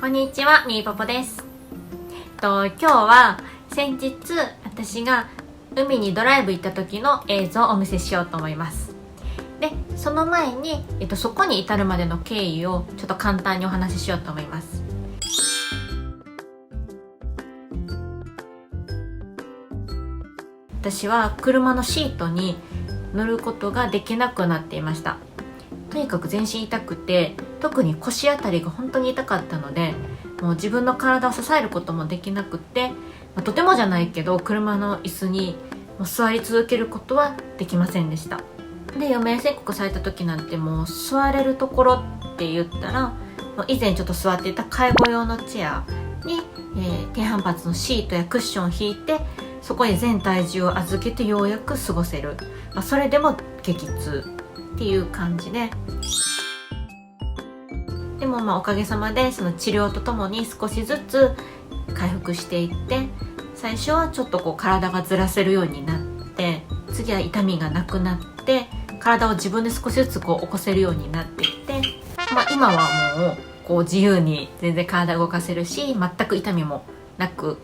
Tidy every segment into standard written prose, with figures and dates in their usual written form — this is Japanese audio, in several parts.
こんにちは、みーぽぽです。今日は先日私が海にドライブ行った時の映像をお見せしようと思います。で、その前に、そこに至るまでの経緯をちょっと簡単にお話ししようと思います。私は車のシートに乗ることができなくなっていました。とにかく全身痛くて、特に腰あたりが本当に痛かったので、もう自分の体を支えることもできなくて、とてもじゃないけど車の椅子に座り続けることはできませんでした。で、余命宣告された時なんてもう座れるところって言ったら、以前ちょっと座っていた介護用のチェアに、低反発のシートやクッションを引いて、そこに全体重を預けてようやく過ごせる、それでも激痛っていう感じで、でもおかげさまでその治療とともに少しずつ回復していって、最初はちょっと体がずらせるようになって、次は痛みがなくなって体を自分で少しずつ起こせるようになっていって、今はもう自由に全然体を動かせるし、全く痛みもなく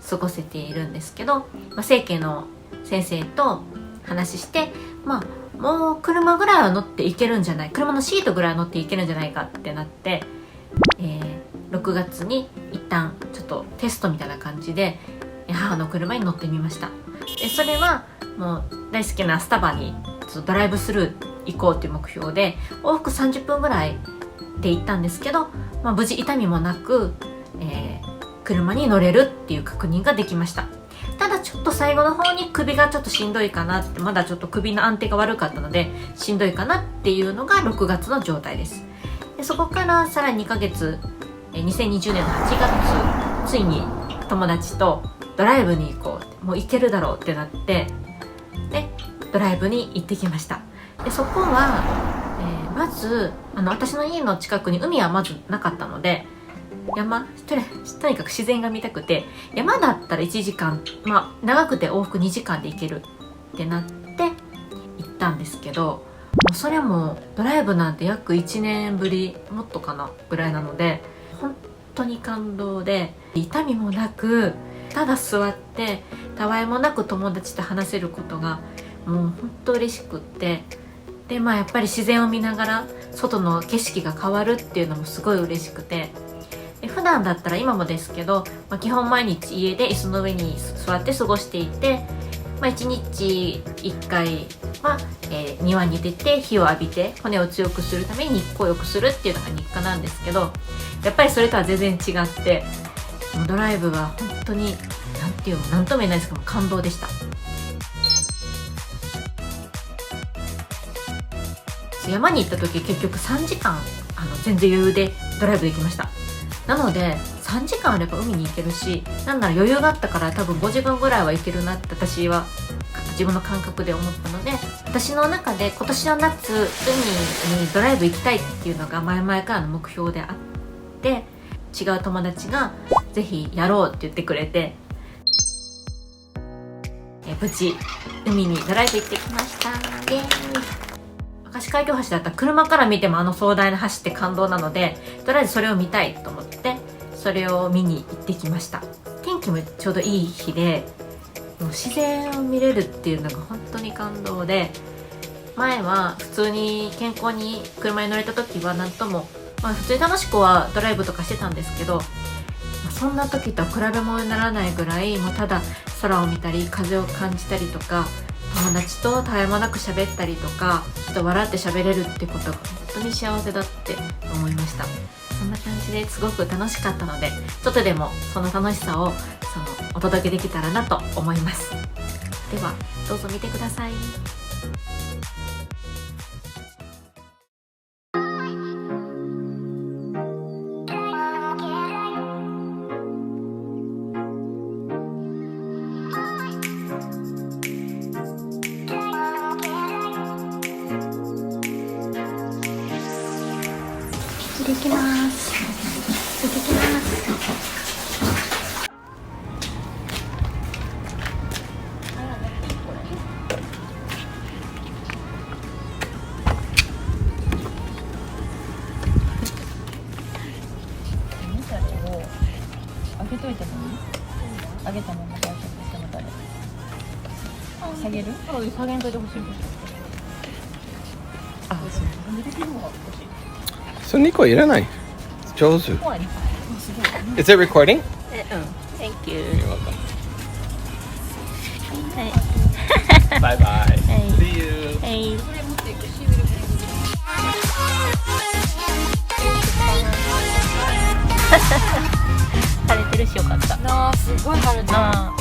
過ごせているんですけど、整形の先生と話して、もう車ぐらいは乗っていけるんじゃない、車のシートぐらいは乗っていけるんじゃないかってなって、6月に一旦ちょっとテストみたいな感じで母の車に乗ってみました。で、それはもう大好きなスタバにドライブスルー行こうっていう目標で、往復30分ぐらいで行ったんですけど、無事痛みもなく、車に乗れるっていう確認ができました。ただちょっと最後の方に首がちょっとしんどいかなって、まだちょっと首の安定が悪かったのでしんどいかなっていうのが6月の状態です。で、そこからさらに2ヶ月、2020年の8月、ついに友達とドライブに行こう、もう行けるだろうってなって、でドライブに行ってきました。で、そこは、まず私の家の近くに海はまずなかったので、とにかく自然が見たくて、山だったら1時間、長くて往復2時間で行けるってなって行ったんですけど、もうそれもドライブなんて約1年ぶりもっとかなぐらいなので、本当に感動で、痛みもなくただ座ってたわいもなく友達と話せることがもう本当嬉しくって、でやっぱり自然を見ながら外の景色が変わるっていうのもすごい嬉しくて、普段だったら今もですけど、基本毎日家で椅子の上に座って過ごしていて、1日1回は、庭に出て火を浴びて骨を強くするために日光を良くするっていうのが日課なんですけど、やっぱりそれとは全然違って、ドライブは本当になんとも言えないですけど感動でした。山に行った時結局3時間全然余裕でドライブできました。なので3時間あれば海に行けるし、なんなら余裕があったから多分5時間ぐらいは行けるなって私は自分の感覚で思ったので、私の中で今年の夏海にドライブ行きたいっていうのが前々からの目標であって、違う友達がぜひやろうって言ってくれて、無事海にドライブ行ってきました。イエーイ。明石海峡橋だったら車から見ても壮大な橋って感動なので、とりあえずそれを見たいと思ってそれを見に行ってきました。天気もちょうどいい日で、もう自然を見れるっていうのが本当に感動で、前は普通に健康に車に乗れた時は何とも、普通に楽しくはドライブとかしてたんですけど、そんな時とは比べ物にならないぐらい、もうただ空を見たり風を感じたりとか、友達と絶え間なく喋ったりとか、ちょっと笑って喋れるってことが本当に幸せだって思いました。そんな感じですごく楽しかったので、ちょっとでもその楽しさをお届けできたらなと思います。ではどうぞ見てください。行ってきます。行ってきます。揚げたまま外食してもらえる。下げる？下げんといてほしい。あ、それ2個いらない。上手。怖いね。Is it recording? Thank you. You're welcome. はい Bye bye. はい See you. はい。晴れてるしよかった。なあ、すごい晴れてる。あ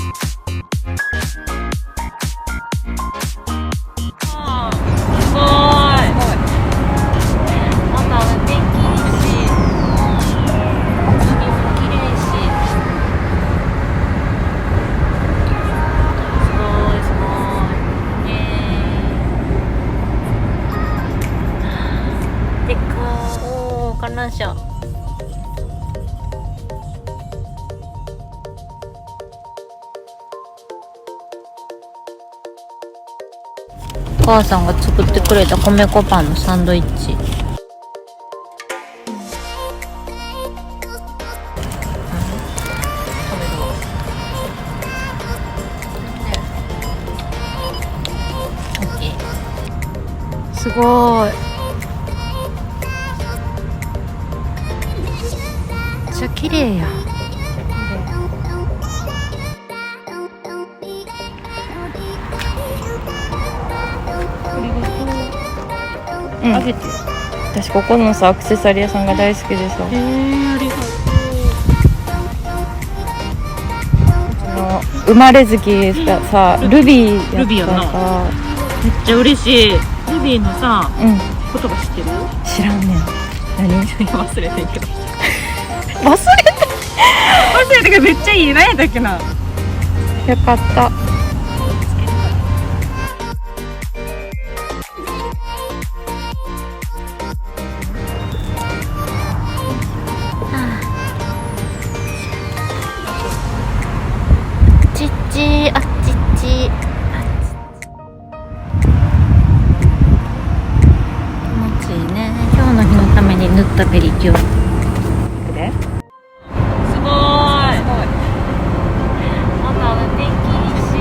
あ、すごい。また天気いいし、海も綺麗し、すごいすごい。でっかー。おー、観覧車。お母さんが作ってくれた米粉パンのサンドイッチ。すごい。めっちゃ綺麗や。あげて。私ここのさアクセサリー屋さんが大好きでさ。ありがとう。生まれ月がさ、ルビーやったさ。めっちゃ嬉しい。ルビーのさ、うん。言葉知ってる？知らんねん。何？忘れてんけど。忘れけどめっちゃいい。何やったっけな。よかった。ちっちあっちっち。気持ちいいね。今日の日のために塗ったペリキュア。これ？すごい。また天気いいし、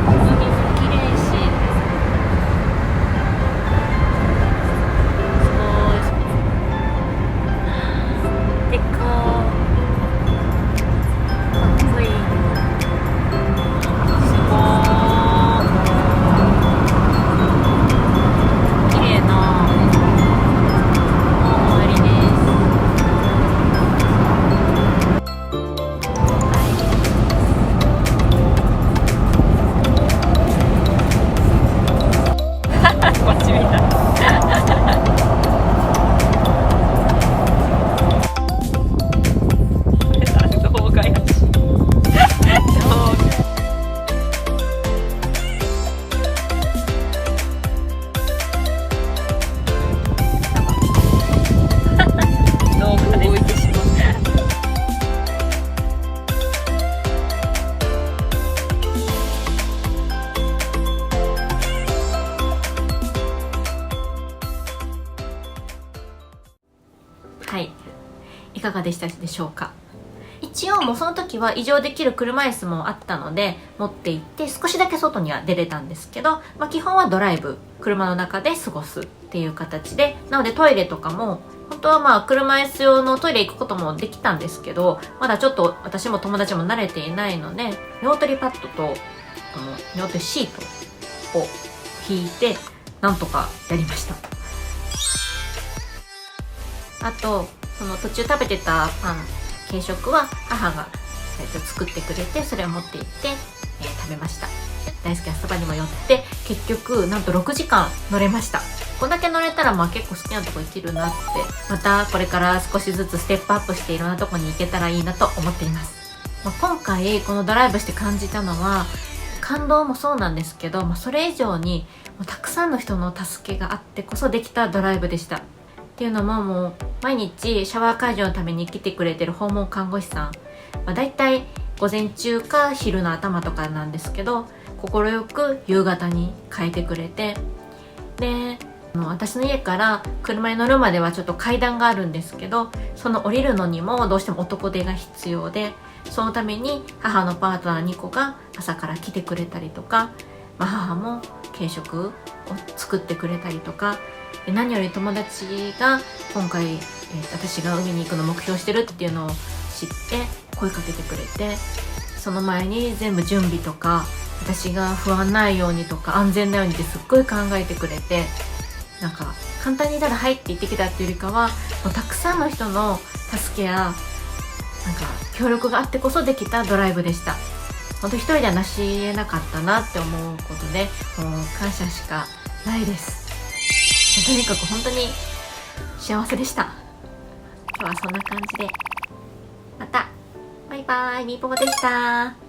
海も綺麗し、すごい。でっかー。かっこいい。すごー。綺麗な周りです。こっちみたい。動画やし。動画で見てしまう。はい、いかがでしたでしょうか。一応もうその時は移乗できる車椅子もあったので持って行って少しだけ外には出れたんですけど、基本はドライブ、車の中で過ごすっていう形で、なのでトイレとかも本当は車椅子用のトイレ行くこともできたんですけど、まだちょっと私も友達も慣れていないので、尿取りパッドと尿取りシートを引いてなんとかやりました。あとその途中食べてたパン、軽食は母が、作ってくれて、それを持って行って、食べました。大好きなそばにも寄って、結局なんと6時間乗れました。こんだけ乗れたら結構好きなとこ行けるなって、またこれから少しずつステップアップしていろんなとこに行けたらいいなと思っています。今回このドライブして感じたのは、感動もそうなんですけど、それ以上にたくさんの人の助けがあってこそできたドライブでした。っていうのも、もう毎日シャワー介助のために来てくれてる訪問看護師さん、だいたい午前中か昼の頭とかなんですけど、快く夕方に変えてくれて、で私の家から車に乗るまではちょっと階段があるんですけど、その降りるのにもどうしても男手が必要で、そのために母のパートナーニコが朝から来てくれたりとか、母も軽食を作ってくれたりとか、何より友達が今回、私が海に行くのを目標してるっていうのを知って声かけてくれて、その前に全部準備とか私が不安ないようにとか安全なようにってすっごい考えてくれて、なんか簡単にただ入って行ってきたっていうよりかは、もうたくさんの人の助けやなんか協力があってこそできたドライブでした。本当一人では成し得なかったなって思うことで、もう感謝しかないです。とにかく本当に幸せでした。今日はそんな感じで、またバイバイ、みーぽぽでした。